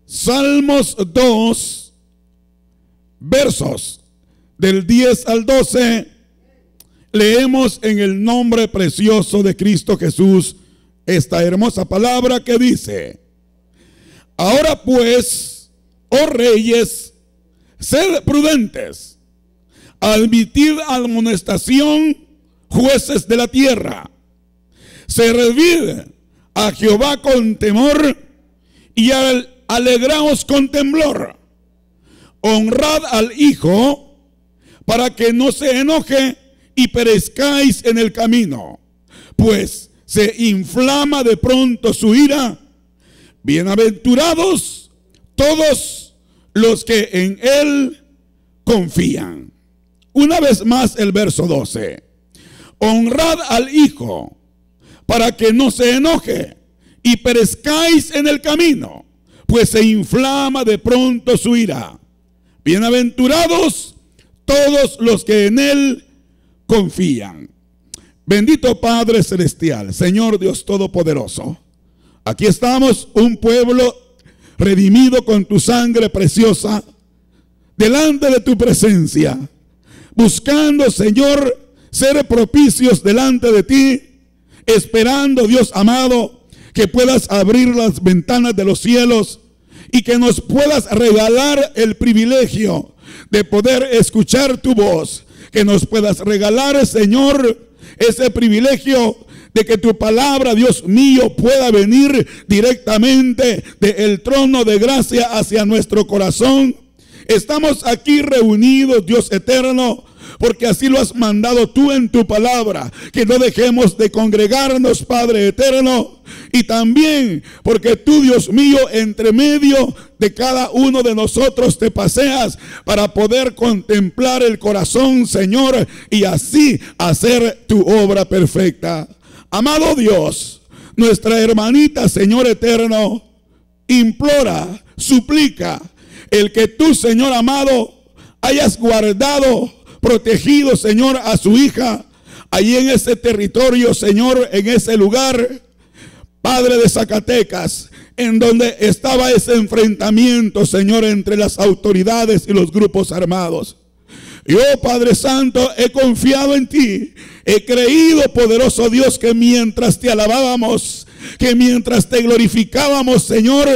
Salmos 2, versos del 10 al 12, leemos en el nombre precioso de Cristo Jesús esta hermosa palabra que dice: ahora pues, oh reyes, sed prudentes, admitid amonestación, jueces de la tierra, servid a Jehová con temor y alegraos con temblor. Honrad al Hijo para que no se enoje y perezcáis en el camino, pues se inflama de pronto su ira. Bienaventurados todos los que en él confían. Una vez más el verso 12. Honrad al Hijo para que no se enoje y perezcáis en el camino, pues se inflama de pronto su ira. Bienaventurados todos los que en él confían. Bendito Padre Celestial, Señor Dios Todopoderoso, aquí estamos, un pueblo redimido con tu sangre preciosa, delante de tu presencia, buscando, Señor, ser propicios delante de ti, esperando, Dios amado, que puedas abrir las ventanas de los cielos y que nos puedas regalar el privilegio de poder escuchar tu voz, que nos puedas regalar, Señor, ese privilegio de que tu palabra, Dios mío, pueda venir directamente del trono de gracia hacia nuestro corazón. Estamos aquí reunidos, Dios eterno, porque así lo has mandado tú en tu palabra, que no dejemos de congregarnos, Padre eterno, y también porque tú, Dios mío, entre medio de cada uno de nosotros te paseas para poder contemplar el corazón, Señor, y así hacer tu obra perfecta. Amado Dios, nuestra hermanita, Señor eterno, implora, suplica el que tú, Señor amado, hayas guardado, protegido, Señor, a su hija allí en ese territorio, Señor, en ese lugar, Padre, de Zacatecas, en donde estaba ese enfrentamiento, Señor, entre las autoridades y los grupos armados. Yo, Padre Santo, he confiado en ti, he creído, poderoso Dios, que mientras te alabábamos, que mientras te glorificábamos, Señor,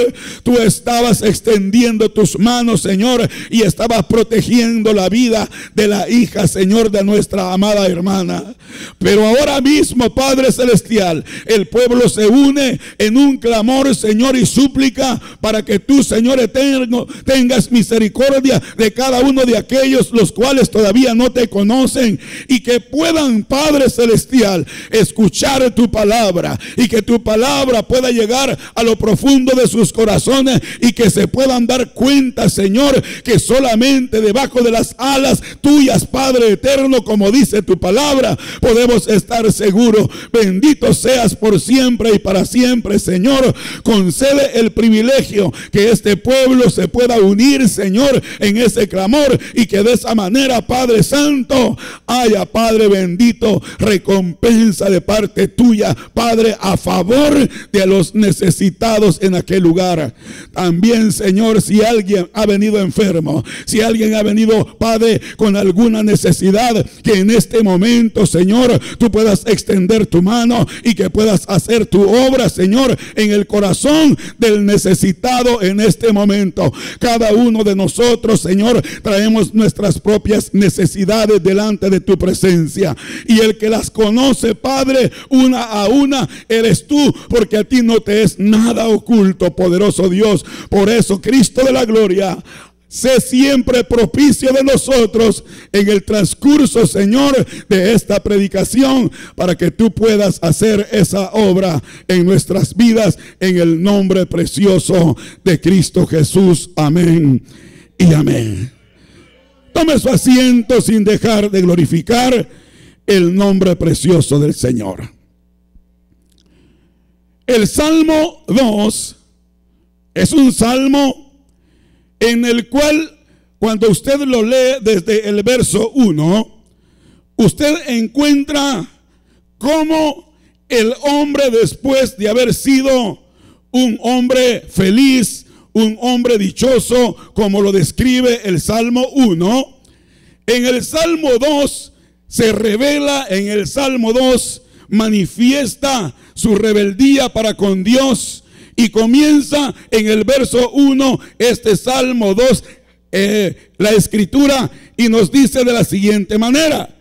tú estabas extendiendo tus manos, Señor, y estabas protegiendo la vida de la hija, Señor, de nuestra amada hermana. Pero ahora mismo, Padre Celestial, el pueblo se une en un clamor, Señor, y súplica para que tú, Señor eterno, tengas misericordia de cada uno de aquellos los cuales todavía no te conocen, y que puedan, Padre Celestial, escuchar tu palabra, y que tu palabra pueda llegar a lo profundo de sus corazones, y que se puedan dar cuenta, Señor, que solamente debajo de las alas tuyas, Padre eterno, como dice tu palabra, podemos estar seguros. Bendito seas por siempre y para siempre, Señor. Concede el privilegio que este pueblo se pueda unir, Señor, en ese clamor, y que de esa manera, Padre Santo, haya, Padre bendito, recompensa de parte tuya, Padre, a favor de los necesitados en aquel lugar. También, Señor, si alguien ha venido enfermo, si alguien ha venido, Padre, con alguna necesidad, que en este momento, Señor, tú puedas extender tu mano y que puedas hacer tu obra, Señor, en el corazón del necesitado en este momento. Cada uno de nosotros, Señor, traemos nuestras propias necesidades delante de tu presencia, y el que las conoce, Padre, una a una, eres tú, porque a ti no te es nada oculto, poderoso Dios. Por eso, Cristo de la gloria, sé siempre propicio de nosotros en el transcurso, Señor, de esta predicación, para que tú puedas hacer esa obra en nuestras vidas, en el nombre precioso de Cristo Jesús. Amén y amén. Tome su asiento sin dejar de glorificar el nombre precioso del Señor. El Salmo 2 es un salmo en el cual, cuando usted lo lee desde el verso 1, usted encuentra cómo el hombre, después de haber sido un hombre feliz, un hombre dichoso, como lo describe el Salmo 1. En el Salmo 2 se revela, en el Salmo 2 manifiesta su rebeldía para con Dios, y comienza en el verso 1 este Salmo 2, la escritura, y nos dice de la siguiente manera: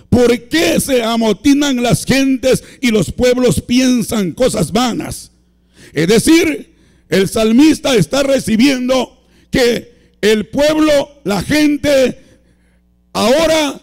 ¿por qué se amotinan las gentes y los pueblos piensan cosas vanas? Es decir, el salmista está recibiendo que el pueblo, la gente, ahora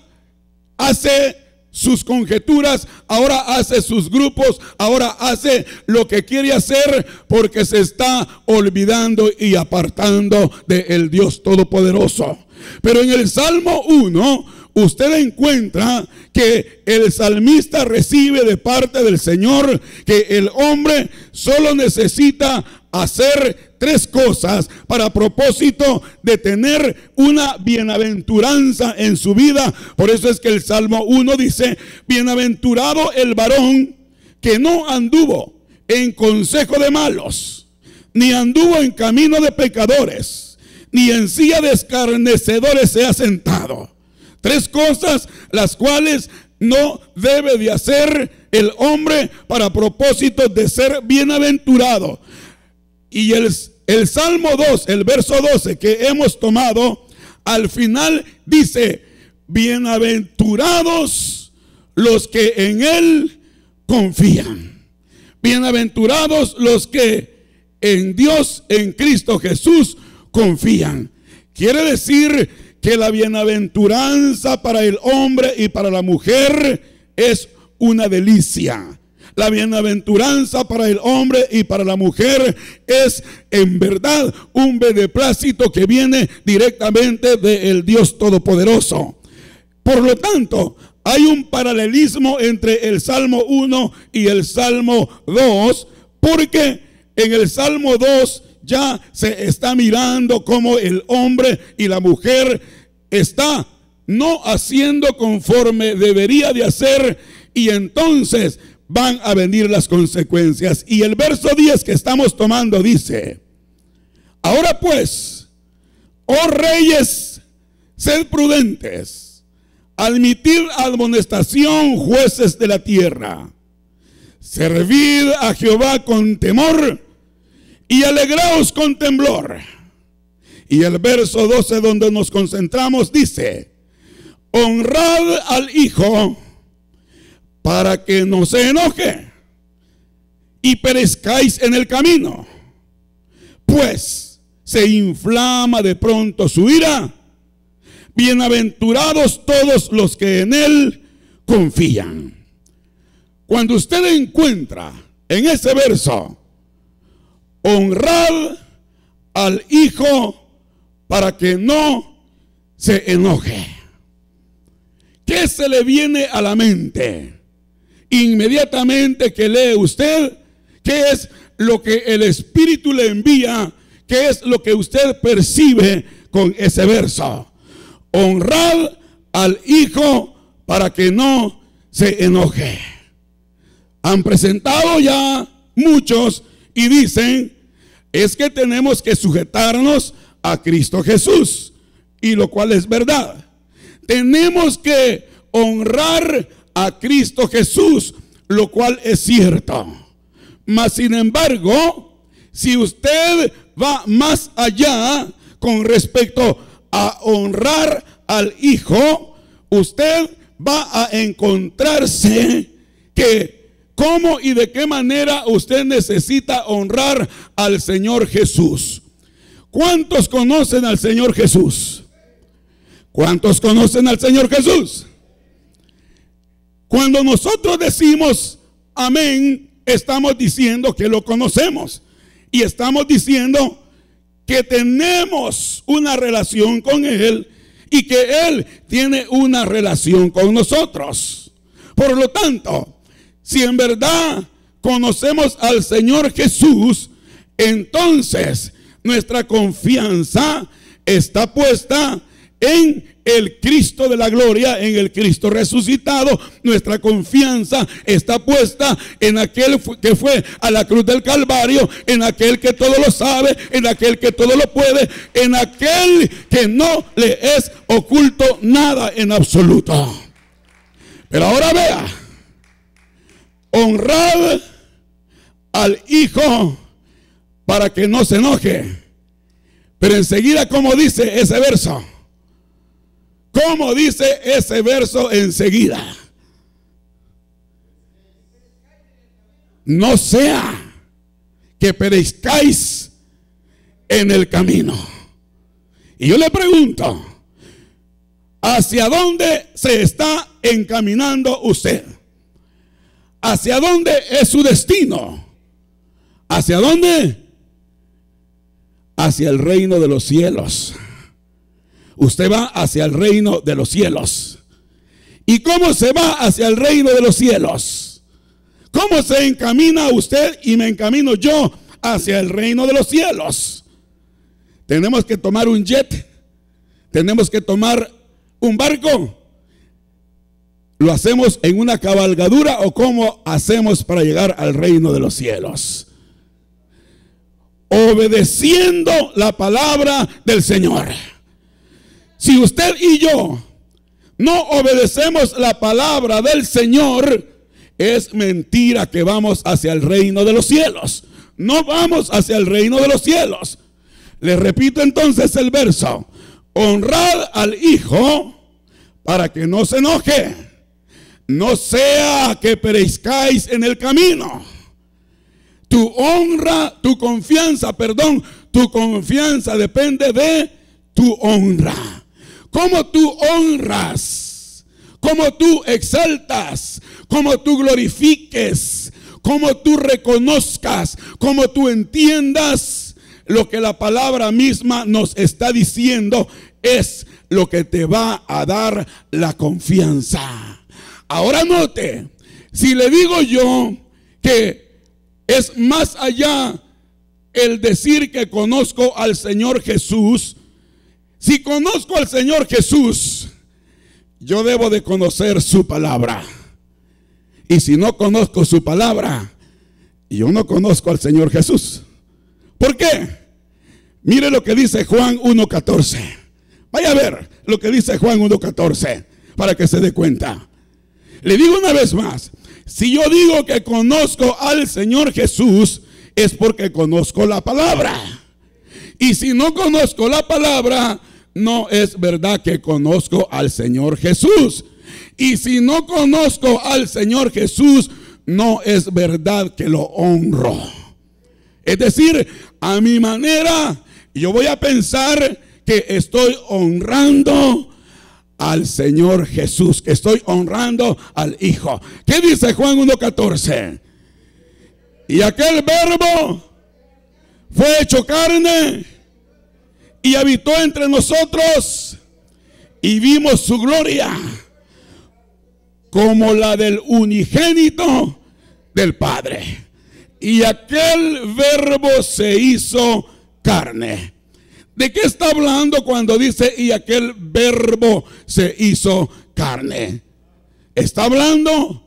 hace sus conjeturas, ahora hace sus grupos, ahora hace lo que quiere hacer, porque se está olvidando y apartando del Dios Todopoderoso. Pero en el Salmo 1 usted encuentra que el salmista recibe de parte del Señor que el hombre solo necesita hacer 3 cosas para propósito de tener una bienaventuranza en su vida. Por eso es que el Salmo 1 dice: bienaventurado el varón que no anduvo en consejo de malos, ni anduvo en camino de pecadores, ni en silla de escarnecedores se ha sentado. 3 cosas las cuales no debe de hacer el hombre para propósito de ser bienaventurado. Y el Salmo 2, el verso 12 que hemos tomado, al final dice: bienaventurados los que en Él confían. Bienaventurados los que en Dios, en Cristo Jesús, confían. Quiere decir que la bienaventuranza para el hombre y para la mujer es una delicia. La bienaventuranza para el hombre y para la mujer es en verdad un beneplácito que viene directamente del Dios Todopoderoso. Por lo tanto, hay un paralelismo entre el Salmo 1 y el Salmo 2, porque en el Salmo 2 ya se está mirando cómo el hombre y la mujer está no haciendo conforme debería de hacer, y entonces van a venir las consecuencias. Y el verso 10 que estamos tomando dice: ahora pues, oh reyes, sed prudentes, admitid admonestación, jueces de la tierra, servid a Jehová con temor y alegraos con temblor. Y el verso 12 donde nos concentramos dice: honrad al Hijo para que no se enoje y perezcáis en el camino, pues se inflama de pronto su ira. Bienaventurados todos los que en Él confían. Cuando usted encuentra en ese verso: honrad al Hijo para que no se enoje, ¿qué se le viene a la mente inmediatamente que lee usted? ¿Qué es lo que el Espíritu le envía? ¿Qué es lo que usted percibe con ese verso? Honrad al Hijo para que no se enoje. Han presentado ya muchos y dicen: es que tenemos que sujetarnos a Cristo Jesús, y lo cual es verdad. Tenemos que honrar a Cristo Jesús, lo cual es cierto. Mas sin embargo, si usted va más allá con respecto a honrar al Hijo, usted va a encontrarse que cómo y de qué manera usted necesita honrar al Señor Jesús. ¿Cuántos conocen al Señor Jesús? ¿Cuántos conocen al Señor Jesús? Cuando nosotros decimos amén, estamos diciendo que lo conocemos, y estamos diciendo que tenemos una relación con Él y que Él tiene una relación con nosotros. Por lo tanto, si en verdad conocemos al Señor Jesús, entonces nuestra confianza está puesta en el Cristo de la gloria, en el Cristo resucitado. Nuestra confianza está puesta en aquel que fue a la cruz del Calvario, en aquel que todo lo sabe, en aquel que todo lo puede, en aquel que no le es oculto nada en absoluto. Pero ahora vea, honrad al Hijo para que no se enoje. Pero enseguida, ¿cómo dice ese verso? ¿Cómo dice ese verso enseguida? No sea que perezcáis en el camino. Y yo le pregunto, ¿hacia dónde se está encaminando usted? ¿Hacia dónde es su destino? ¿Hacia dónde? Hacia el reino de los cielos. Usted va hacia el reino de los cielos. ¿Y cómo se va hacia el reino de los cielos? ¿Cómo se encamina usted y me encamino yo hacia el reino de los cielos? Tenemos que tomar un jet, tenemos que tomar un barco. ¿Lo hacemos en una cabalgadura o cómo hacemos para llegar al reino de los cielos? Obedeciendo la palabra del Señor. Si usted y yo no obedecemos la palabra del Señor, es mentira que vamos hacia el reino de los cielos. No vamos hacia el reino de los cielos. Le repito entonces el verso: honrad al Hijo para que no se enoje, no sea que perezcáis en el camino. Tu honra, tu confianza depende de tu honra. Cómo tú honras, cómo tú exaltas, cómo tú glorifiques, cómo tú reconozcas, cómo tú entiendas lo que la palabra misma nos está diciendo, es lo que te va a dar la confianza. Ahora note, si le digo yo que es más allá el decir que conozco al Señor Jesús, si conozco al Señor Jesús, yo debo de conocer su palabra. Y si no conozco su palabra, yo no conozco al Señor Jesús. ¿Por qué? Mire lo que dice Juan 1:14. Vaya a ver lo que dice Juan 1:14 para que se dé cuenta. Le digo una vez más, si yo digo que conozco al Señor Jesús, es porque conozco la palabra. Y si no conozco la palabra, no es verdad que conozco al Señor Jesús. Y si no conozco al Señor Jesús, no es verdad que lo honro. Es decir, a mi manera, yo voy a pensar que estoy honrando al Señor Jesús, que estoy honrando al Hijo. ¿Qué dice Juan 1:14? Y aquel verbo fue hecho carne y habitó entre nosotros, y vimos su gloria como la del unigénito del Padre. Y aquel verbo se hizo carne. ¿De qué está hablando cuando dice y aquel verbo se hizo carne? Está hablando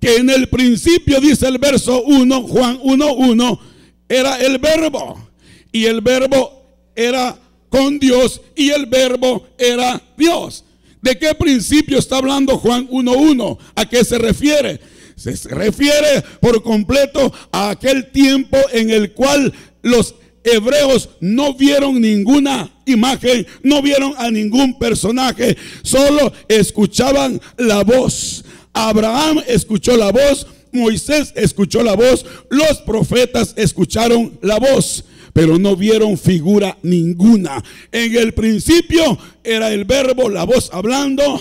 que en el principio, dice el verso 1, Juan 1:1, era el verbo. Y el verbo era con Dios y el verbo era Dios. ¿De qué principio está hablando Juan 1:1? ¿A qué se refiere? Se refiere por completo a aquel tiempo en el cual los hebreos no vieron ninguna imagen, no vieron a ningún personaje, solo escuchaban la voz. Abraham escuchó la voz, Moisés escuchó la voz, los profetas escucharon la voz, pero no vieron figura ninguna. En el principio era el verbo, la voz hablando.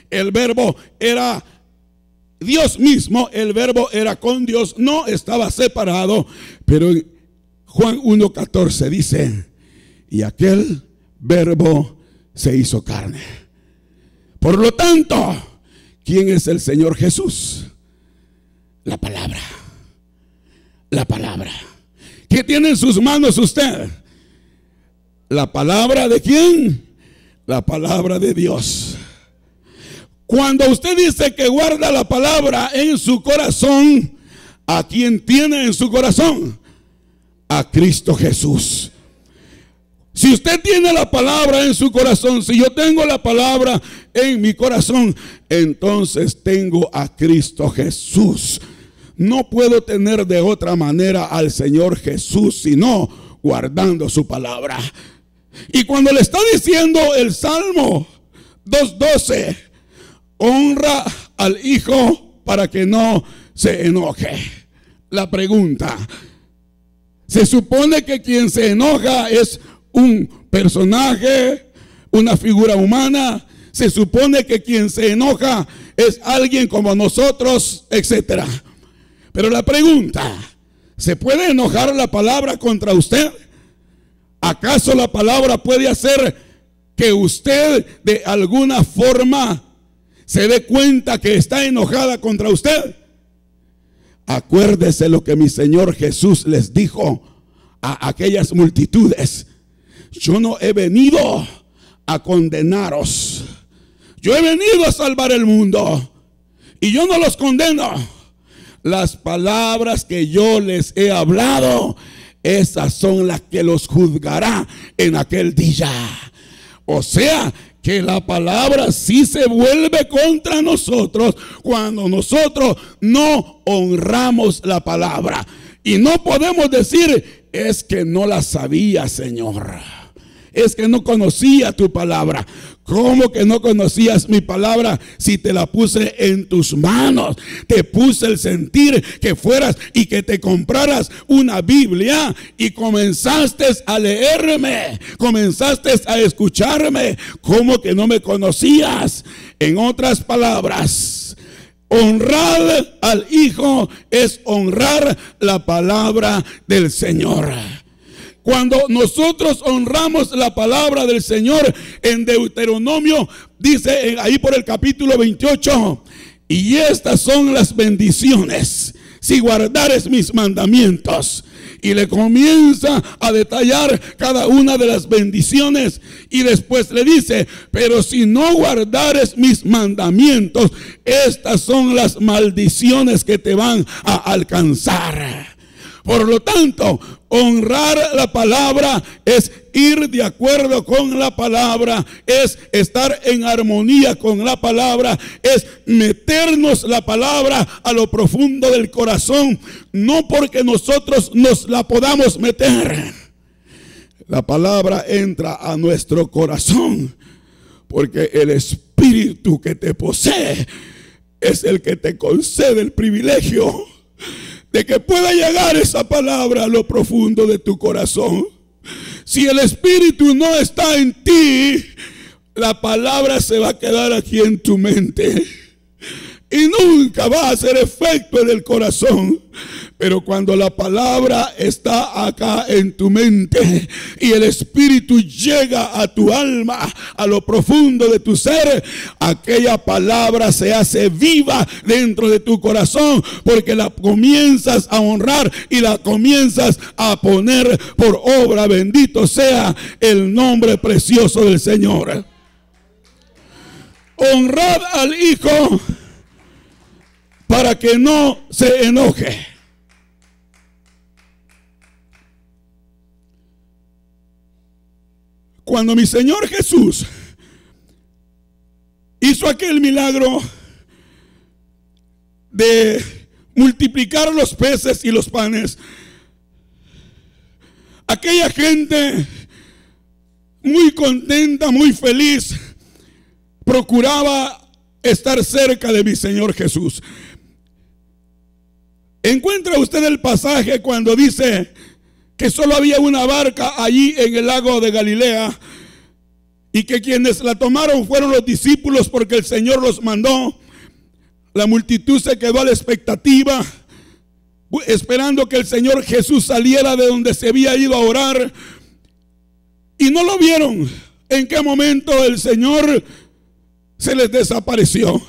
El verbo era Dios mismo, el verbo era con Dios, no estaba separado. Pero en Juan 1:14 dice, y aquel verbo se hizo carne. Por lo tanto, ¿quién es el Señor Jesús? La palabra. La palabra. ¿Qué tiene en sus manos usted? ¿La palabra de quién? la palabra de Dios. Cuando usted dice que guarda la palabra en su corazón, ¿a quién tiene en su corazón? A Cristo Jesús. Si usted tiene la palabra en su corazón, si yo tengo la palabra en mi corazón, entonces tengo a Cristo Jesús. No puedo tener de otra manera al Señor Jesús sino guardando su palabra. Y cuando le está diciendo el Salmo 2:12, honra al Hijo para que no se enoje. La pregunta: ¿se supone que quien se enoja es un personaje, una figura humana? ¿Se supone que quien se enoja es alguien como nosotros, etcétera? Pero la pregunta: ¿se puede enojar la palabra contra usted? ¿Acaso la palabra puede hacer que usted de alguna forma se dé cuenta que está enojada contra usted? Acuérdese lo que mi Señor Jesús les dijo a aquellas multitudes: yo no he venido a condenaros, yo he venido a salvar el mundo y yo no los condeno. Las palabras que yo les he hablado, esas son las que los juzgará en aquel día. O sea, que la palabra sí se vuelve contra nosotros cuando nosotros no honramos la palabra. Y no podemos decir: es que no la sabía, Señor, es que no conocía tu palabra. ¿Cómo que no conocías mi palabra si te la puse en tus manos? Te puse el sentir que fueras y que te compraras una Biblia y comenzaste a leerme, comenzaste a escucharme. ¿Cómo que no me conocías? En otras palabras, honrar al Hijo es honrar la palabra del Señor. Cuando nosotros honramos la palabra del Señor, en Deuteronomio dice ahí por el capítulo 28: y estas son las bendiciones si guardares mis mandamientos. Y le comienza a detallar cada una de las bendiciones y después le dice: pero si no guardares mis mandamientos, estas son las maldiciones que te van a alcanzar. Por lo tanto, honrar la palabra es ir de acuerdo con la palabra, es estar en armonía con la palabra, es meternos la palabra a lo profundo del corazón, no porque nosotros nos la podamos meter. La palabra entra a nuestro corazón porque el Espíritu que te posee es el que te concede el privilegio de que pueda llegar esa palabra a lo profundo de tu corazón. Si el Espíritu no está en ti, la palabra se va a quedar aquí en tu mente y nunca va a hacer efecto en el corazón. Pero cuando la palabra está acá en tu mente y el Espíritu llega a tu alma, a lo profundo de tu ser, aquella palabra se hace viva dentro de tu corazón, porque la comienzas a honrar y la comienzas a poner por obra. Bendito sea el nombre precioso del Señor. Honrad al Hijo para que no se enoje. Cuando mi Señor Jesús hizo aquel milagro de multiplicar los peces y los panes, aquella gente muy contenta, muy feliz, procuraba estar cerca de mi Señor Jesús. ¿Encuentra usted el pasaje cuando dice que solo había una barca allí en el lago de Galilea y que quienes la tomaron fueron los discípulos porque el Señor los mandó? La multitud se quedó a la expectativa, esperando que el Señor Jesús saliera de donde se había ido a orar, y no lo vieron. ¿En qué momento el Señor se les desapareció?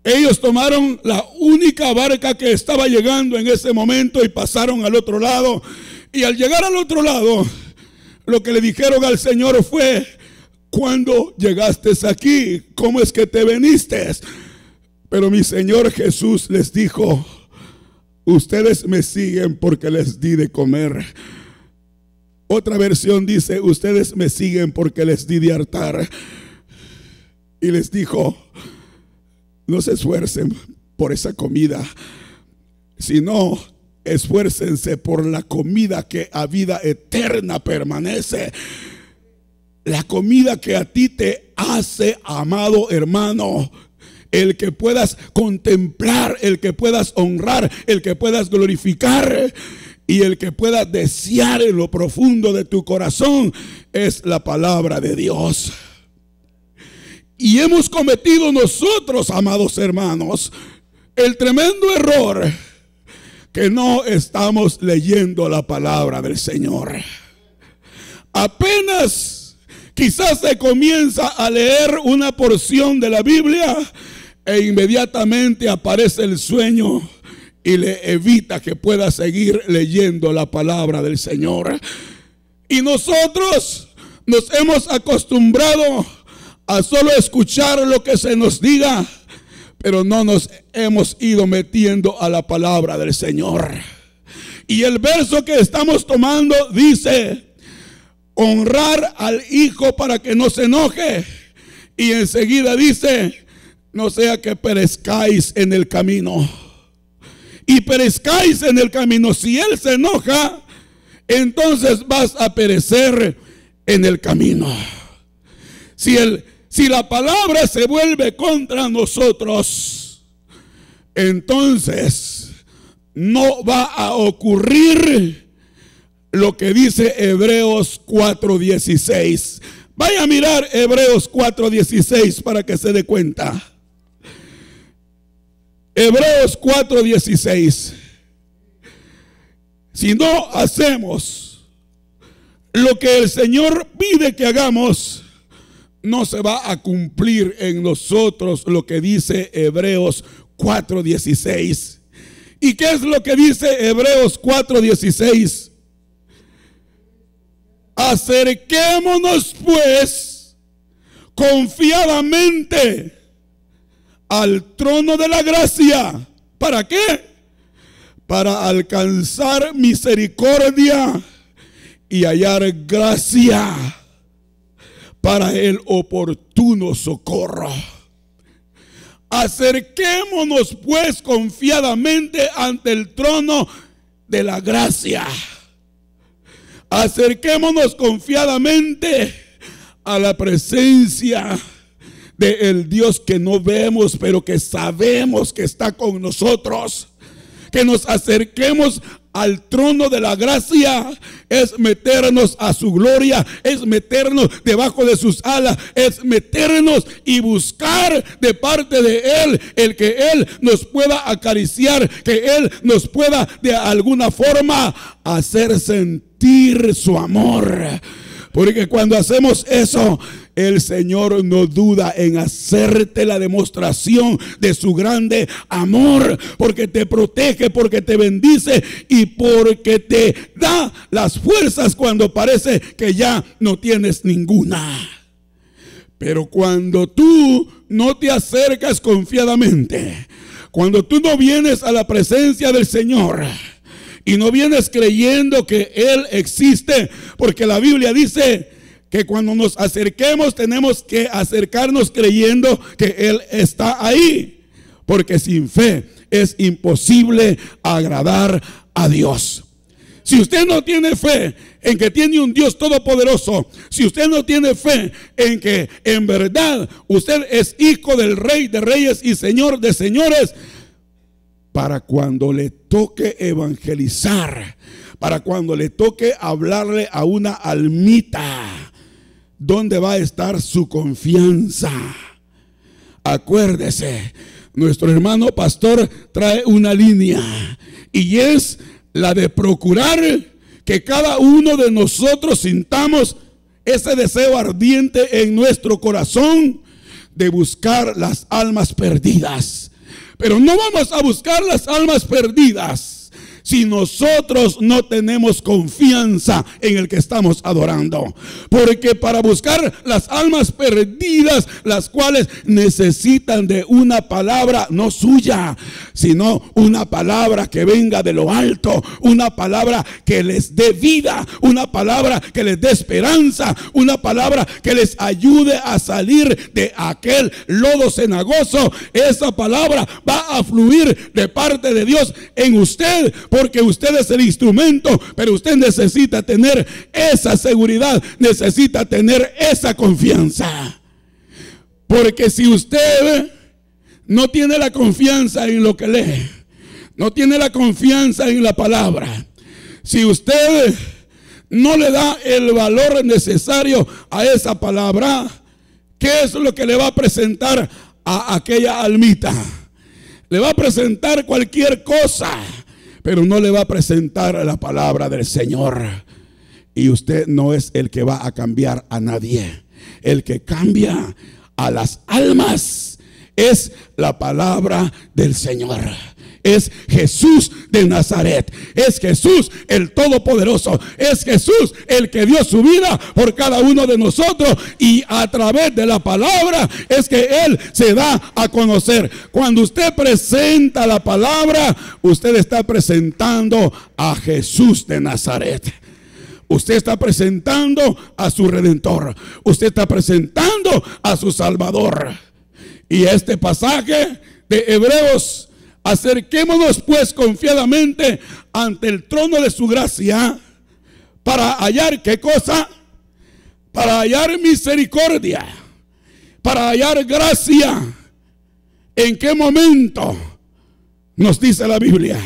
Ellos tomaron la única barca que estaba llegando en ese momento y pasaron al otro lado. Y al llegar al otro lado, lo que le dijeron al Señor fue: ¿cuándo llegaste aquí? ¿Cómo es que te viniste? Pero mi Señor Jesús les dijo: ustedes me siguen porque les di de comer. Otra versión dice: ustedes me siguen porque les di de hartar. Y les dijo: no se esfuercen por esa comida, sino esfuércense por la comida que a vida eterna permanece. La comida que a ti te hace, amado hermano, el que puedas contemplar, el que puedas honrar, el que puedas glorificar y el que puedas desear en lo profundo de tu corazón, es la palabra de Dios. Y hemos cometido nosotros, amados hermanos, el tremendo error que no estamos leyendo la palabra del Señor. Apenas quizás se comienza a leer una porción de la Biblia e inmediatamente aparece el sueño y le evita que pueda seguir leyendo la palabra del Señor. Y nosotros nos hemos acostumbrado a solo escuchar lo que se nos diga, pero no nos hemos ido metiendo a la palabra del Señor. Y el verso que estamos tomando dice: honrar al hijo para que no se enoje. Y enseguida dice: no sea que perezcáis en el camino. Y perezcáis en el camino. Si él se enoja, entonces vas a perecer en el camino. Si la palabra se vuelve contra nosotros, entonces no va a ocurrir lo que dice Hebreos 4:16. Vaya a mirar Hebreos 4:16 para que se dé cuenta. Hebreos 4:16. Si no hacemos lo que el Señor pide que hagamos, no se va a cumplir en nosotros lo que dice Hebreos 4:16. ¿Y qué es lo que dice Hebreos 4:16? Acerquémonos pues confiadamente al trono de la gracia. ¿Para qué? Para alcanzar misericordia y hallar gracia para el oportuno socorro. Acerquémonos pues confiadamente ante el trono de la gracia. Acerquémonos confiadamente a la presencia del Dios que no vemos, pero que sabemos que está con nosotros. Que nos acerquemos al trono de la gracia es meternos a su gloria, es meternos debajo de sus alas, es meternos y buscar de parte de Él el que Él nos pueda acariciar, que Él nos pueda de alguna forma hacer sentir su amor. Porque cuando hacemos eso, el Señor no duda en hacerte la demostración de su grande amor, porque te protege, porque te bendice y porque te da las fuerzas cuando parece que ya no tienes ninguna. Pero cuando tú no te acercas confiadamente, cuando tú no vienes a la presencia del Señor y no vienes creyendo que Él existe, porque la Biblia dice que cuando nos acerquemos tenemos que acercarnos creyendo que Él está ahí, porque sin fe es imposible agradar a Dios. Si usted no tiene fe en que tiene un Dios todopoderoso, si usted no tiene fe en que en verdad usted es hijo del Rey de Reyes y Señor de Señores, para cuando le toque evangelizar, para cuando le toque hablarle a una almita, ¿dónde va a estar su confianza? Acuérdese, nuestro hermano pastor trae una línea y es la de procurar que cada uno de nosotros sintamos ese deseo ardiente en nuestro corazón de buscar las almas perdidas. Pero no vamos a buscar las almas perdidas si nosotros no tenemos confianza en el que estamos adorando. Porque para buscar las almas perdidas, las cuales necesitan de una palabra no suya, sino una palabra que venga de lo alto, una palabra que les dé vida, una palabra que les dé esperanza, una palabra que les ayude a salir de aquel lodo cenagoso. Esa palabra va a fluir de parte de Dios en usted, porque usted es el instrumento, pero usted necesita tener esa seguridad, necesita tener esa confianza. Porque si usted no tiene la confianza en lo que lee, no tiene la confianza en la palabra, si usted no le da el valor necesario a esa palabra, ¿qué es lo que le va a presentar a aquella almita? Le va a presentar cualquier cosa, pero no le va a presentar la palabra del Señor. Y usted no es el que va a cambiar a nadie. El que cambia a las almas es la palabra del Señor. Es Jesús de Nazaret. Es Jesús el Todopoderoso. Es Jesús el que dio su vida por cada uno de nosotros. Y a través de la palabra es que Él se da a conocer. Cuando usted presenta la palabra, usted está presentando a Jesús de Nazaret. Usted está presentando a su Redentor. Usted está presentando a su Salvador. Y este pasaje de Hebreos: acerquémonos pues confiadamente ante el trono de su gracia para hallar, ¿qué cosa? Para hallar misericordia, para hallar gracia. ¿En qué momento? Nos dice la Biblia: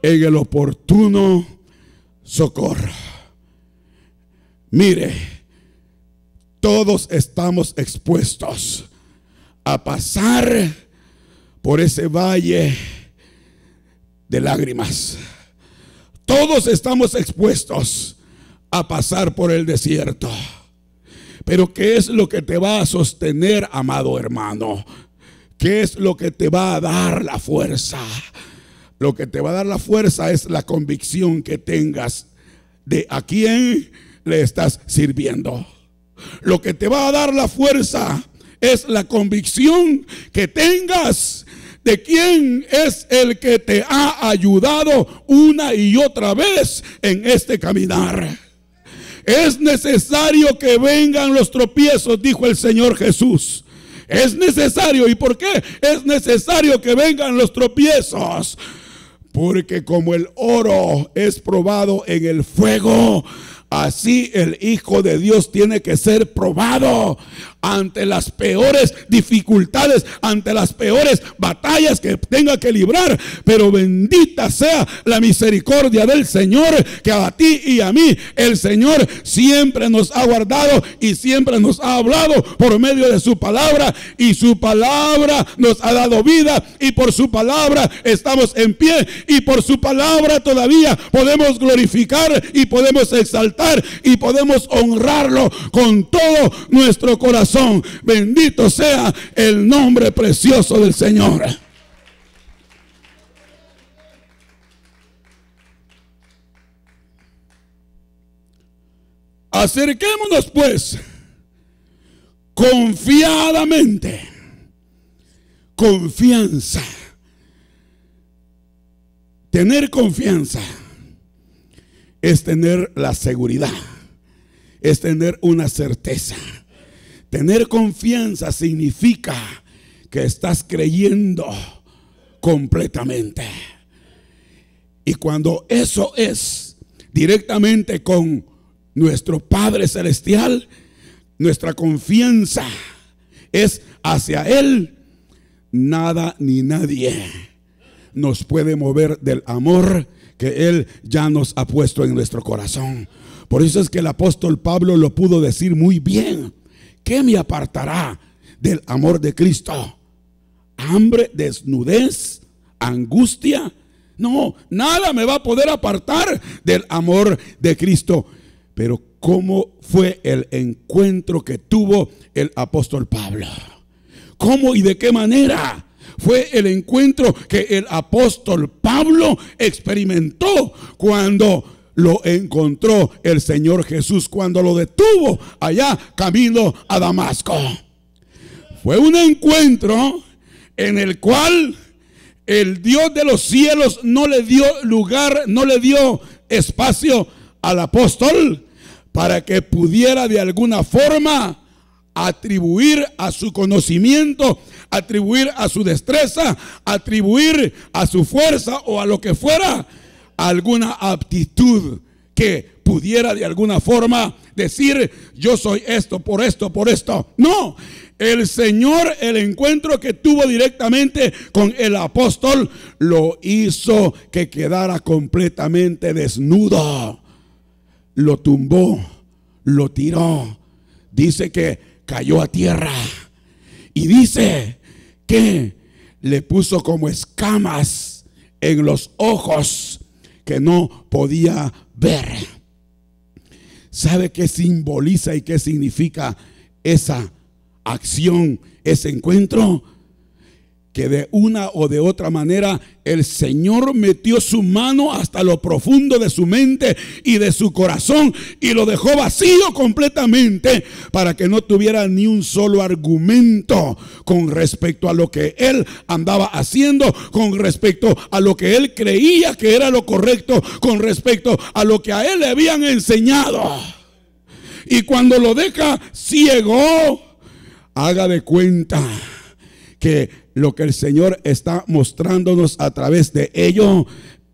en el oportuno socorro. Mire, todos estamos expuestos a pasar por ese valle de lágrimas. Todos estamos expuestos a pasar por el desierto. Pero ¿qué es lo que te va a sostener, amado hermano? ¿Qué es lo que te va a dar la fuerza? Lo que te va a dar la fuerza es la convicción que tengas de a quién le estás sirviendo. Lo que te va a dar la fuerza es la convicción que tengas de quién es el que te ha ayudado una y otra vez en este caminar. Es necesario que vengan los tropiezos, dijo el Señor Jesús. Es necesario. ¿Y por qué es necesario que vengan los tropiezos? Porque como el oro es probado en el fuego, así el Hijo de Dios tiene que ser probado ante las peores dificultades, ante las peores batallas que tenga que librar. Pero bendita sea la misericordia del Señor, que a ti y a mí el Señor siempre nos ha guardado y siempre nos ha hablado por medio de su palabra, y su palabra nos ha dado vida, y por su palabra estamos en pie, y por su palabra todavía podemos glorificar y podemos exaltar y podemos honrarlo con todo nuestro corazón. Bendito sea el nombre precioso del Señor. Acerquémonos pues confiadamente. Confianza. Tener confianza es tener la seguridad, es tener una certeza. Tener confianza significa que estás creyendo completamente. Y cuando eso es directamente con nuestro Padre Celestial, nuestra confianza es hacia Él, nada ni nadie nos puede mover del amor que Él ya nos ha puesto en nuestro corazón. Por eso es que el apóstol Pablo lo pudo decir muy bien. ¿Qué me apartará del amor de Cristo? ¿Hambre, desnudez, angustia? No, nada me va a poder apartar del amor de Cristo. Pero ¿cómo fue el encuentro que tuvo el apóstol Pablo? ¿Cómo y de qué manera fue el encuentro que el apóstol Pablo experimentó cuando lo encontró el Señor Jesús, cuando lo detuvo allá camino a Damasco. Fue un encuentro en el cual el Dios de los cielos no le dio lugar, no le dio espacio al apóstol para que pudiera de alguna forma atribuir a su conocimiento, atribuir a su destreza, atribuir a su fuerza o a lo que fuera alguna aptitud que pudiera de alguna forma decir: yo soy esto, por esto, por esto. No, el Señor, el encuentro que tuvo directamente con el apóstol, lo hizo que quedara completamente desnudo. Lo tumbó, lo tiró. Dice que cayó a tierra. Y dice que le puso como escamas en los ojos que no podía ver. ¿Sabe qué simboliza y qué significa esa acción, ese encuentro? Que de una o de otra manera el Señor metió su mano hasta lo profundo de su mente y de su corazón y lo dejó vacío completamente para que no tuviera ni un solo argumento con respecto a lo que él andaba haciendo, con respecto a lo que él creía que era lo correcto, con respecto a lo que a él le habían enseñado. Y cuando lo deja ciego, haga de cuenta que lo que el Señor está mostrándonos a través de ello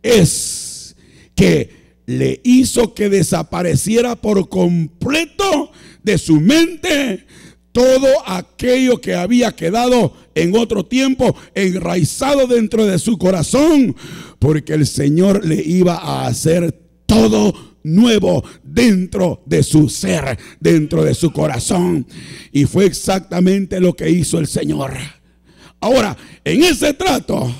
es que le hizo que desapareciera por completo de su mente todo aquello que había quedado en otro tiempo enraizado dentro de su corazón, porque el Señor le iba a hacer todo nuevo dentro de su ser, dentro de su corazón. Y fue exactamente lo que hizo el Señor. Ahora, en ese trato,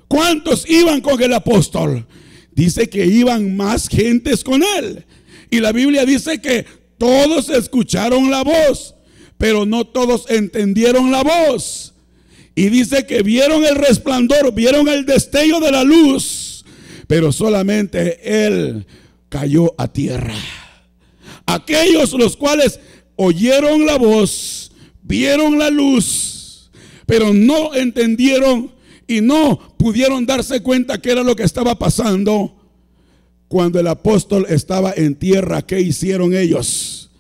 ¿cuántos iban con el apóstol? Dice que iban más gentes con él. Y la Biblia dice que todos escucharon la voz, pero no todos entendieron la voz. Y dice que vieron el resplandor, vieron el destello de la luz, pero solamente él cayó a tierra. Aquellos los cuales oyeron la voz, vieron la luz, pero no entendieron y no pudieron darse cuenta qué era lo que estaba pasando. Cuando el apóstol estaba en tierra, ¿qué hicieron ellos?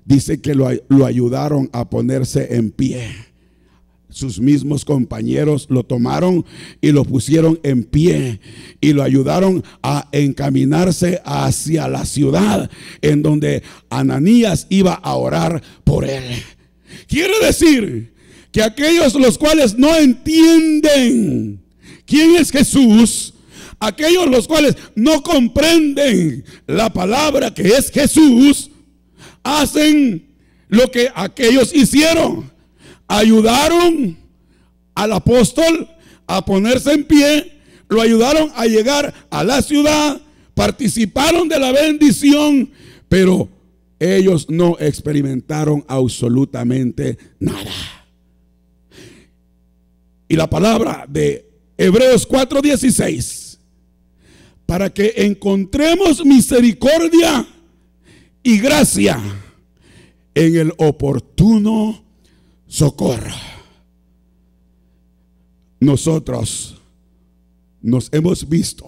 Dice que lo ayudaron a ponerse en pie. Sus mismos compañeros lo tomaron y lo pusieron en pie y lo ayudaron a encaminarse hacia la ciudad en donde Ananías iba a orar por él. Quiere decir que aquellos los cuales no entienden quién es Jesús, aquellos los cuales no comprenden la palabra que es Jesús, hacen lo que aquellos hicieron. Ayudaron al apóstol a ponerse en pie, lo ayudaron a llegar a la ciudad, participaron de la bendición, pero ellos no experimentaron absolutamente nada. Y la palabra de Hebreos 4:16, para que encontremos misericordia y gracia en el oportuno socorro. Nosotros nos hemos visto,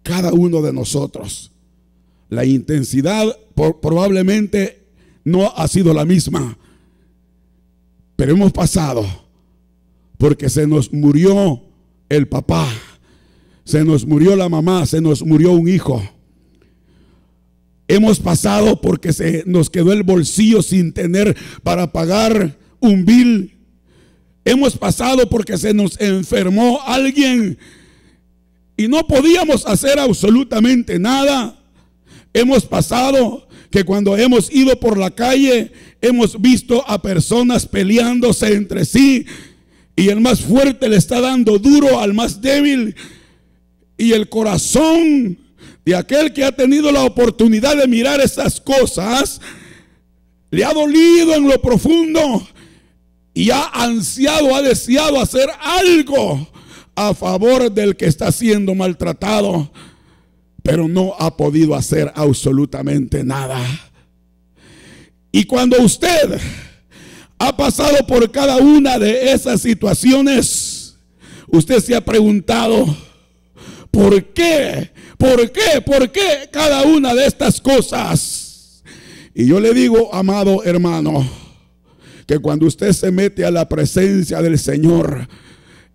cada uno de nosotros, la intensidad probablemente no ha sido la misma, pero hemos pasado porque se nos murió el papá, se nos murió la mamá, se nos murió un hijo. Hemos pasado porque se nos quedó el bolsillo sin tener para pagar un bill. Hemos pasado porque se nos enfermó alguien y no podíamos hacer absolutamente nada. Hemos pasado que cuando hemos ido por la calle hemos visto a personas peleándose entre sí y el más fuerte le está dando duro al más débil, y el corazón de aquel que ha tenido la oportunidad de mirar esas cosas le ha dolido en lo profundo y ha ansiado, ha deseado hacer algo a favor del que está siendo maltratado, pero no ha podido hacer absolutamente nada. Y cuando usted ha pasado por cada una de esas situaciones, usted se ha preguntado, ¿por qué? ¿Por qué? ¿Por qué cada una de estas cosas? Y yo le digo, amado hermano, que cuando usted se mete a la presencia del Señor,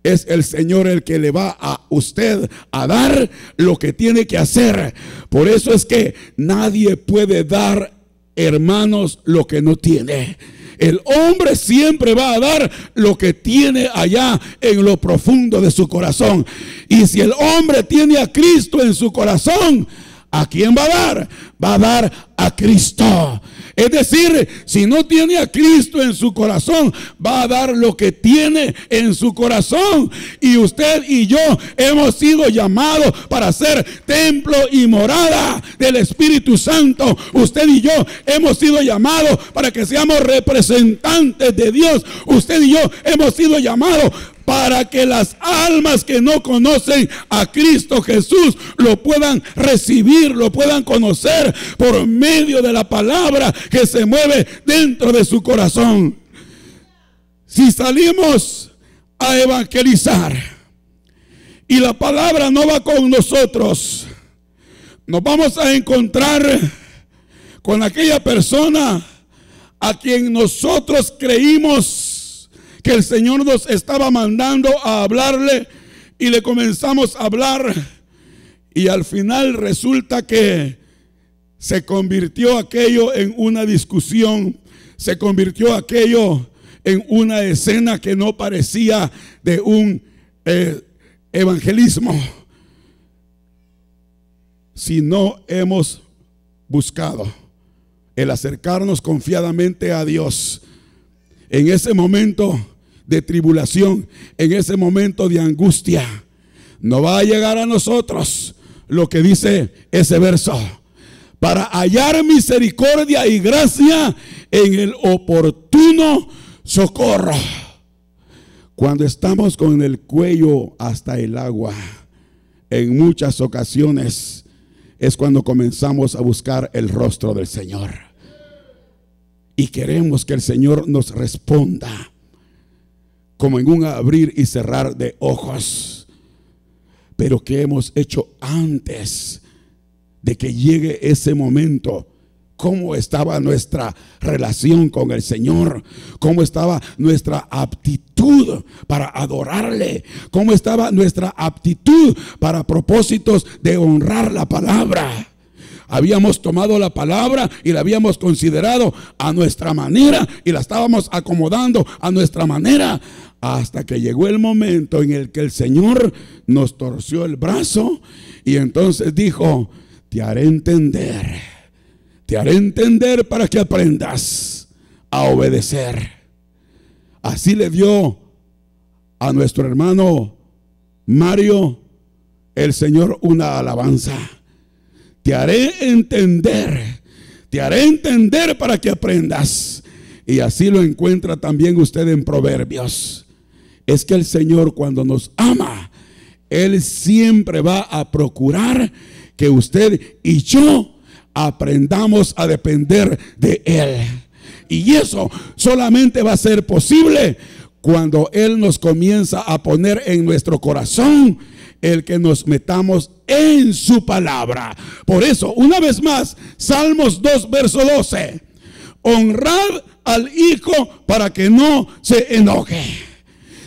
es el Señor el que le va a usted a dar lo que tiene que hacer. Por eso es que nadie puede dar, hermanos, lo que no tiene. El hombre siempre va a dar lo que tiene allá en lo profundo de su corazón. Y si el hombre tiene a Cristo en su corazón, ¿a quién va a dar? Va a dar a Cristo. Es decir, si no tiene a Cristo en su corazón, va a dar lo que tiene en su corazón. Y usted y yo hemos sido llamados para ser templo y morada del Espíritu Santo. Usted y yo hemos sido llamados para que seamos representantes de Dios. Usted y yo hemos sido llamados para que las almas que no conocen a Cristo Jesús lo puedan recibir, lo puedan conocer por medio de la palabra que se mueve dentro de su corazón. Si salimos a evangelizar y la palabra no va con nosotros, nos vamos a encontrar con aquella persona a quien nosotros creímos que el Señor nos estaba mandando a hablarle, y le comenzamos a hablar, y al final resulta que se convirtió aquello en una discusión, se convirtió aquello en una escena que no parecía de un evangelismo. Si no hemos buscado el acercarnos confiadamente a Dios en ese momento de tribulación, en ese momento de angustia, no va a llegar a nosotros lo que dice ese verso: para hallar misericordia y gracia en el oportuno socorro. Cuando estamos con el cuello hasta el agua, en muchas ocasiones es cuando comenzamos a buscar el rostro del Señor y queremos que el Señor nos responda como en un abrir y cerrar de ojos. Pero ¿qué hemos hecho antes de que llegue ese momento? ¿Cómo estaba nuestra relación con el Señor? ¿Cómo estaba nuestra aptitud para adorarle? ¿Cómo estaba nuestra aptitud para propósitos de honrar la palabra? Habíamos tomado la palabra y la habíamos considerado a nuestra manera y la estábamos acomodando a nuestra manera, hasta que llegó el momento en el que el Señor nos torció el brazo y entonces dijo: te haré entender para que aprendas a obedecer. Así le dio a nuestro hermano Mario el Señor una alabanza: te haré entender para que aprendas. Y así lo encuentra también usted en Proverbios. Es que el Señor, cuando nos ama, Él siempre va a procurar que usted y yo aprendamos a depender de Él. Y eso solamente va a ser posible cuando Él nos comienza a poner en nuestro corazón el que nos metamos en su palabra. Por eso, una vez más, Salmos 2, verso 12: honrad al Hijo para que no se enoje.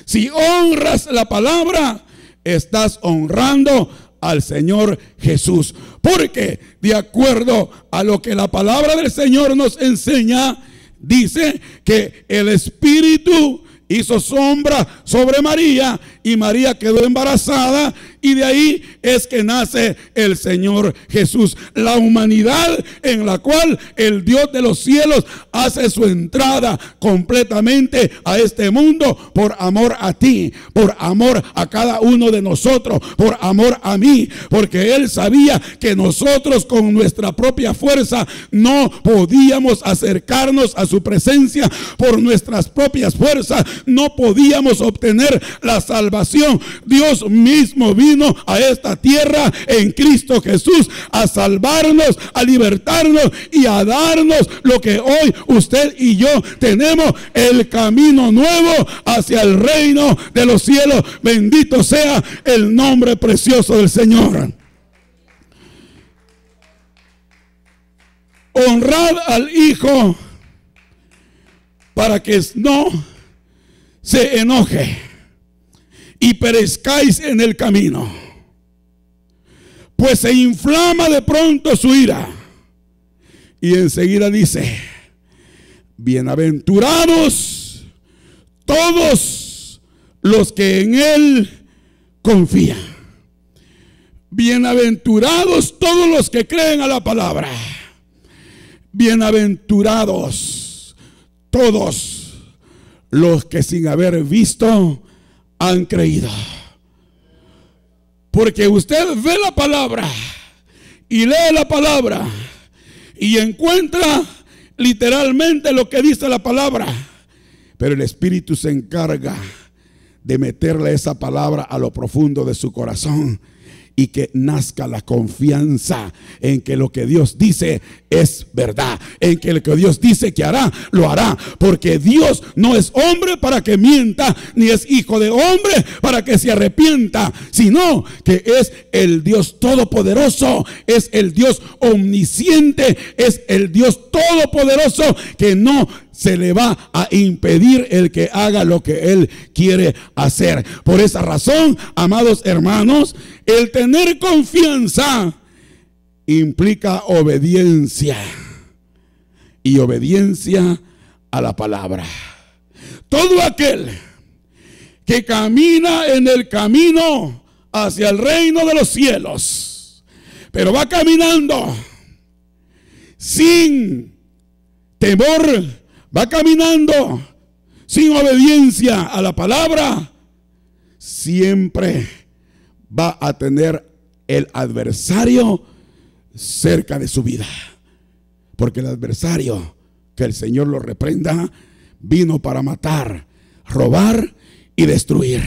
Si honras la palabra, estás honrando al Señor Jesús. Porque de acuerdo a lo que la palabra del Señor nos enseña, dice que el Espíritu hizo sombra sobre María y María quedó embarazada y de ahí es que nace el Señor Jesús. La humanidad en la cual el Dios de los cielos hace su entrada completamente a este mundo por amor a ti, por amor a cada uno de nosotros, por amor a mí, porque Él sabía que nosotros con nuestra propia fuerza no podíamos acercarnos a su presencia. Por nuestras propias fuerzas no podíamos obtener la salvación. Dios mismo vino a esta tierra en Cristo Jesús a salvarnos, a libertarnos y a darnos lo que hoy usted y yo tenemos, el camino nuevo hacia el reino de los cielos. Bendito sea el nombre precioso del Señor. Honrad al Hijo para que no se enoje y perezcáis en el camino, pues se inflama de pronto su ira. Y enseguida dice: bienaventurados todos los que en Él confían. Bienaventurados todos los que creen a la palabra. Bienaventurados todos los que sin haber visto han creído. Porque usted ve la palabra y lee la palabra y encuentra literalmente lo que dice la palabra, pero el Espíritu se encarga de meterle esa palabra a lo profundo de su corazón y que nazca la confianza en que lo que Dios dice es verdad, en que lo que Dios dice que hará, lo hará, porque Dios no es hombre para que mienta, ni es hijo de hombre para que se arrepienta, sino que es el Dios todopoderoso, es el Dios omnisciente, es el Dios todopoderoso que no se le va a impedir el que haga lo que Él quiere hacer. Por esa razón, amados hermanos, el tener confianza implica obediencia, y obediencia a la palabra. Todo aquel que camina en el camino hacia el reino de los cielos, pero va caminando sin temor, va caminando sin obediencia a la palabra, siempre va a tener el adversario cerca de su vida. Porque el adversario, que el Señor lo reprenda, vino para matar, robar y destruir.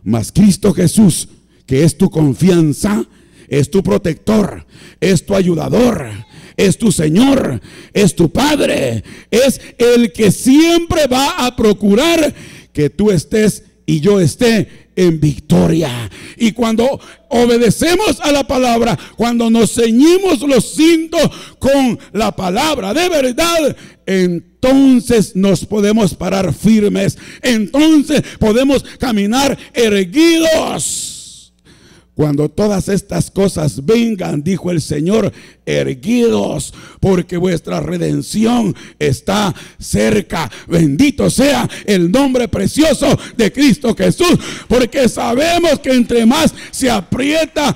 Mas Cristo Jesús, que es tu confianza, es tu protector, es tu ayudador, es tu Señor, es tu Padre, es el que siempre va a procurar que tú estés y yo esté en victoria. Y cuando obedecemos a la palabra, cuando nos ceñimos los cintos con la palabra de verdad, entonces nos podemos parar firmes, entonces podemos caminar erguidos. Cuando todas estas cosas vengan, dijo el Señor, erguidos, porque vuestra redención está cerca. Bendito sea el nombre precioso de Cristo Jesús, porque sabemos que entre más se aprieta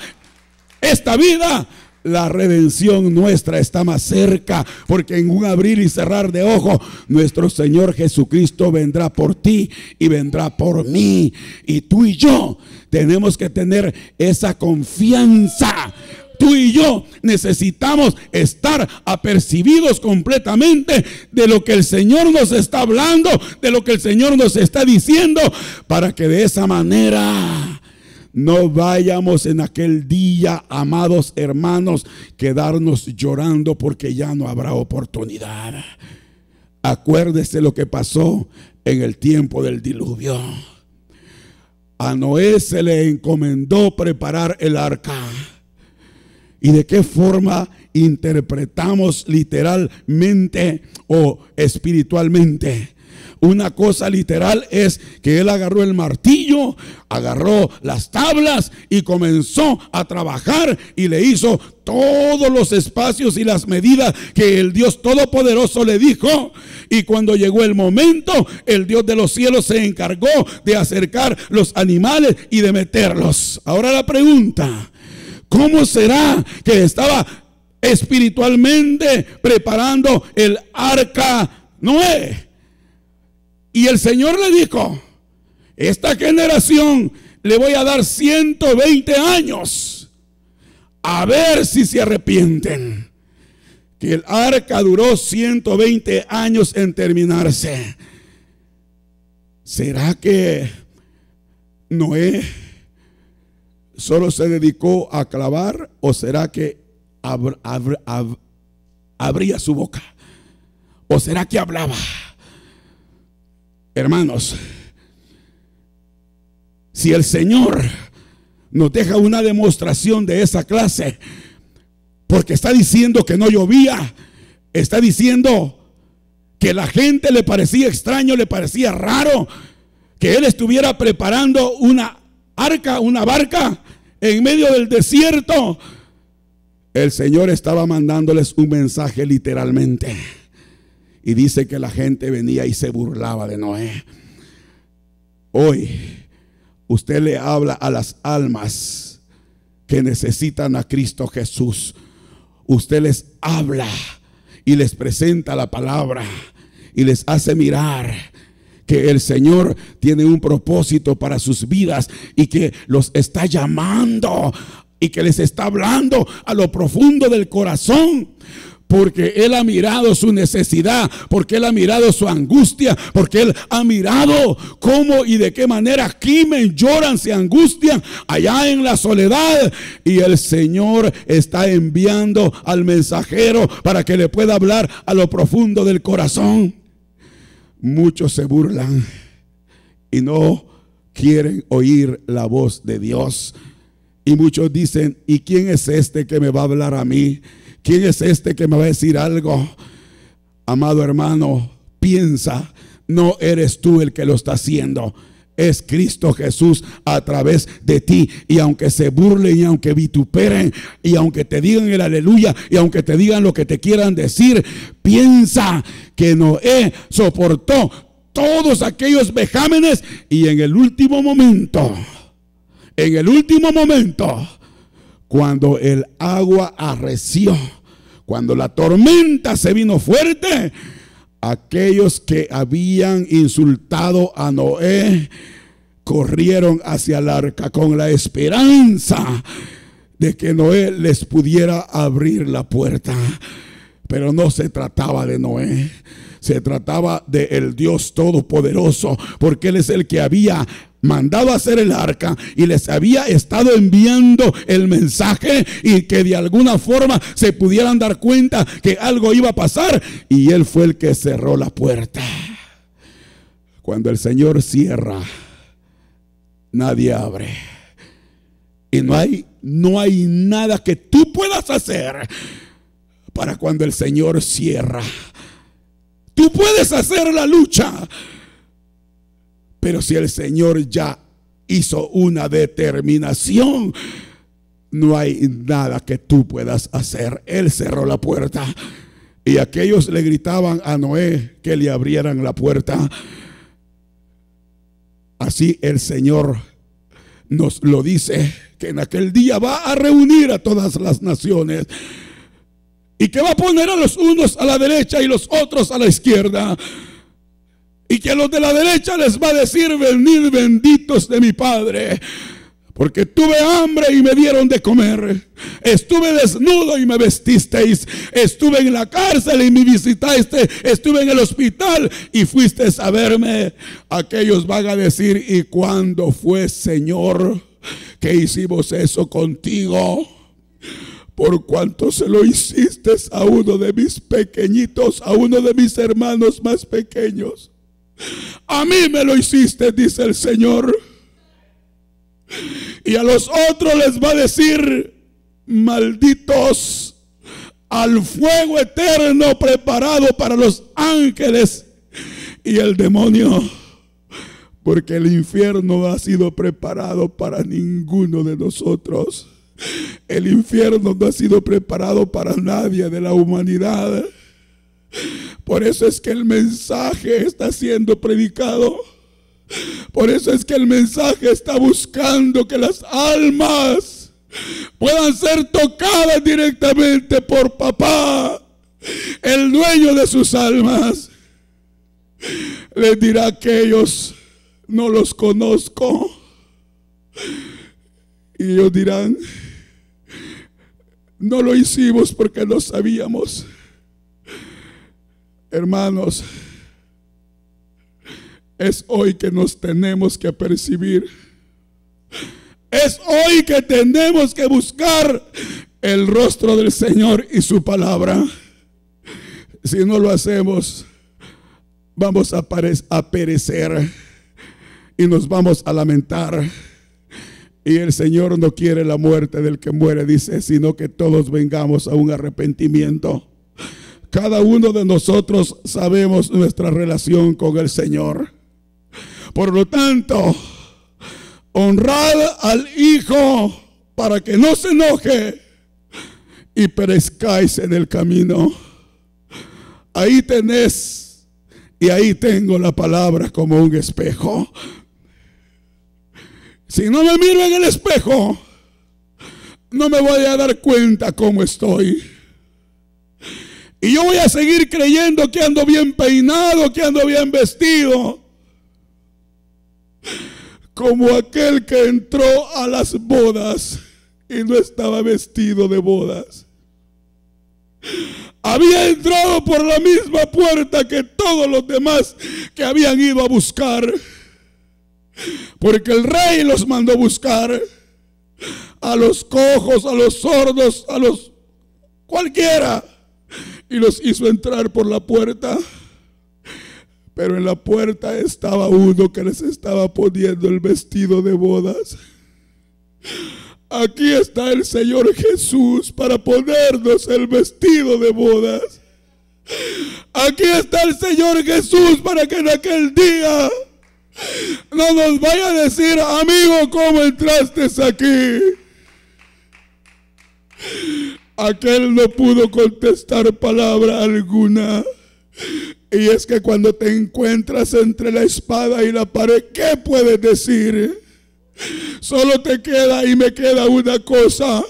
esta vida, la redención nuestra está más cerca, porque en un abrir y cerrar de ojos nuestro Señor Jesucristo vendrá por ti y vendrá por mí, y tú y yo tenemos que tener esa confianza. Tú y yo necesitamos estar apercibidos completamente de lo que el Señor nos está hablando, de lo que el Señor nos está diciendo, para que de esa manera no vayamos en aquel día, amados hermanos, quedarnos llorando porque ya no habrá oportunidad. Acuérdese lo que pasó en el tiempo del diluvio. A Noé se le encomendó preparar el arca. ¿Y de qué forma interpretamos literalmente o espiritualmente? Una cosa literal es que él agarró el martillo, agarró las tablas y comenzó a trabajar y le hizo todos los espacios y las medidas que el Dios Todopoderoso le dijo. Y cuando llegó el momento, el Dios de los cielos se encargó de acercar los animales y de meterlos. Ahora la pregunta: ¿cómo será que estaba espiritualmente preparando el arca Noé? Y el Señor le dijo: esta generación le voy a dar 120 años a ver si se arrepienten. Que el arca duró 120 años en terminarse. ¿Será que Noé solo se dedicó a clavar, o será que abría su boca? ¿O será que hablaba? Hermanos, si el Señor nos deja una demostración de esa clase, porque está diciendo que no llovía, está diciendo que la gente le parecía extraño, le parecía raro que él estuviera preparando una arca, una barca en medio del desierto. El Señor estaba mandándoles un mensaje literalmente. Y dice que la gente venía y se burlaba de Noé. Hoy usted le habla a las almas que necesitan a Cristo Jesús. Usted les habla y les presenta la palabra y les hace mirar que el Señor tiene un propósito para sus vidas y que los está llamando y que les está hablando a lo profundo del corazón. Porque Él ha mirado su necesidad, porque Él ha mirado su angustia, porque Él ha mirado cómo y de qué manera gimen, lloran, se angustian allá en la soledad. Y el Señor está enviando al mensajero para que le pueda hablar a lo profundo del corazón. Muchos se burlan y no quieren oír la voz de Dios. Y muchos dicen: ¿y quién es este que me va a hablar a mí? ¿Quién es este que me va a decir algo? Amado hermano, piensa, no eres tú el que lo está haciendo. Es Cristo Jesús a través de ti. Y aunque se burlen y aunque vituperen y aunque te digan el aleluya y aunque te digan lo que te quieran decir, piensa que Noé soportó todos aquellos vejámenes y en el último momento, cuando el agua arreció, cuando la tormenta se vino fuerte, aquellos que habían insultado a Noé corrieron hacia el arca con la esperanza de que Noé les pudiera abrir la puerta. Pero no se trataba de Noé, se trataba del Dios Todopoderoso, porque Él es el que había mandado a hacer el arca y les había estado enviando el mensaje y que de alguna forma se pudieran dar cuenta que algo iba a pasar, y Él fue el que cerró la puerta. Cuando el Señor cierra, nadie abre. Y no hay nada que tú puedas hacer para cuando el Señor cierra. Tú puedes hacer la lucha, pero si el Señor ya hizo una determinación, no hay nada que tú puedas hacer. Él cerró la puerta y aquellos le gritaban a Noé que le abrieran la puerta. Así el Señor nos lo dice, que en aquel día va a reunir a todas las naciones y que va a poner a los unos a la derecha y los otros a la izquierda. Y que a los de la derecha les va a decir: venid benditos de mi Padre, porque tuve hambre y me dieron de comer, estuve desnudo y me vestisteis, estuve en la cárcel y me visitaste, estuve en el hospital y fuiste a verme. Aquellos van a decir: ¿y cuándo fue, Señor, que hicimos eso contigo? Por cuanto se lo hiciste a uno de mis pequeñitos, a uno de mis hermanos más pequeños, a mí me lo hiciste, dice el Señor. Y a los otros les va a decir: malditos al fuego eterno preparado para los ángeles y el demonio, porque el infierno no ha sido preparado para ninguno de nosotros. El infierno no ha sido preparado para nadie de la humanidad. Por eso es que el mensaje está siendo predicado. Por eso es que el mensaje está buscando que las almas puedan ser tocadas directamente por papá, el dueño de sus almas. Les dirá que ellos no los conozco. Y ellos dirán, no lo hicimos porque no sabíamos. Hermanos, es hoy que nos tenemos que percibir. Es hoy que tenemos que buscar el rostro del Señor y su palabra. Si no lo hacemos, vamos a perecer y nos vamos a lamentar. Y el Señor no quiere la muerte del que muere, dice, sino que todos vengamos a un arrepentimiento. Cada uno de nosotros sabemos nuestra relación con el Señor. Por lo tanto, honrad al Hijo para que no se enoje y perezcáis en el camino. Ahí tenés y ahí tengo la palabra como un espejo. Si no me miro en el espejo, no me voy a dar cuenta cómo estoy. Y yo voy a seguir creyendo que ando bien peinado, que ando bien vestido, como aquel que entró a las bodas y no estaba vestido de bodas. Había entrado por la misma puerta que todos los demás que habían ido a buscar, porque el rey los mandó buscar a los cojos, a los sordos, a los cualquiera, y los hizo entrar por la puerta. Pero en la puerta estaba uno que les estaba poniendo el vestido de bodas. Aquí está el Señor Jesús para ponernos el vestido de bodas. Aquí está el Señor Jesús para que en aquel día no nos vaya a decir, amigo, ¿cómo entraste aquí? Aquel no pudo contestar palabra alguna. Y es que cuando te encuentras entre la espada y la pared, ¿qué puedes decir? Solo te queda y me queda una cosa: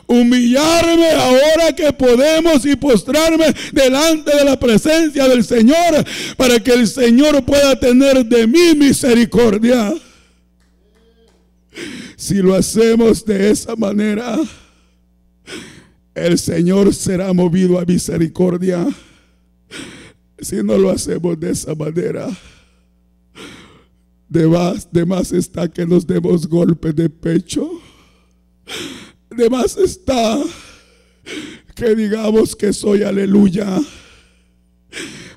humillarme ahora que podemos y postrarme delante de la presencia del Señor para que el Señor pueda tener de mí misericordia. Si lo hacemos de esa manera, el Señor será movido a misericordia. Si no lo hacemos de esa manera, de más está que nos demos golpes de pecho. De más está que digamos que soy aleluya.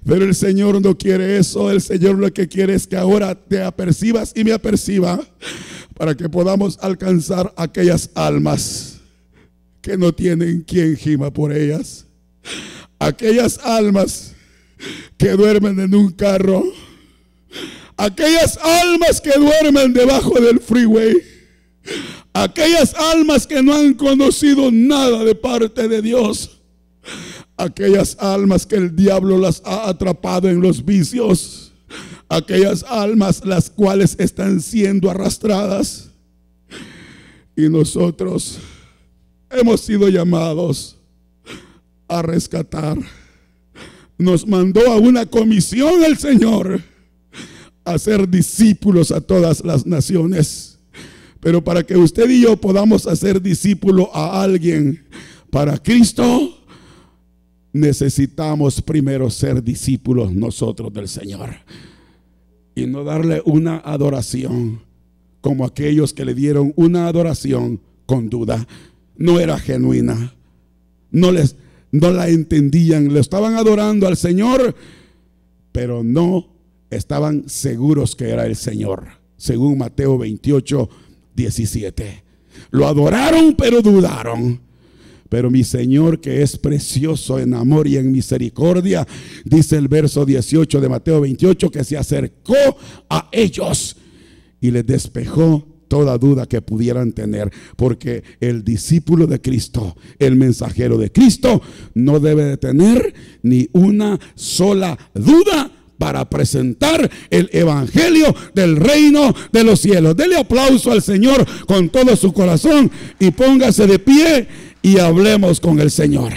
Pero el Señor no quiere eso. El Señor lo que quiere es que ahora te apercibas y me aperciba, para que podamos alcanzar aquellas almas que no tienen quien gima por ellas. Aquellas almas que duermen en un carro. Aquellas almas que duermen debajo del freeway. Aquellas almas que no han conocido nada de parte de Dios. Aquellas almas que el diablo las ha atrapado en los vicios. Aquellas almas las cuales están siendo arrastradas. Y nosotros hemos sido llamados a rescatar. Nos mandó a una comisión el Señor a ser discípulos a todas las naciones. Pero para que usted y yo podamos hacer discípulo a alguien para Cristo, necesitamos primero ser discípulos nosotros del Señor. Y no darle una adoración como aquellos que le dieron una adoración con duda. No era genuina. No la entendían. Le estaban adorando al Señor, pero no estaban seguros que era el Señor. Según Mateo 28, 17. Lo adoraron, pero dudaron. Pero mi Señor, que es precioso en amor y en misericordia, dice el verso 18 de Mateo 28, que se acercó a ellos y les despejó toda duda que pudieran tener, porque el discípulo de Cristo, el mensajero de Cristo, no debe de tener ni una sola duda para presentar el evangelio del reino de los cielos. Dele aplauso al Señor con todo su corazón y póngase de pie y hablemos con el Señor.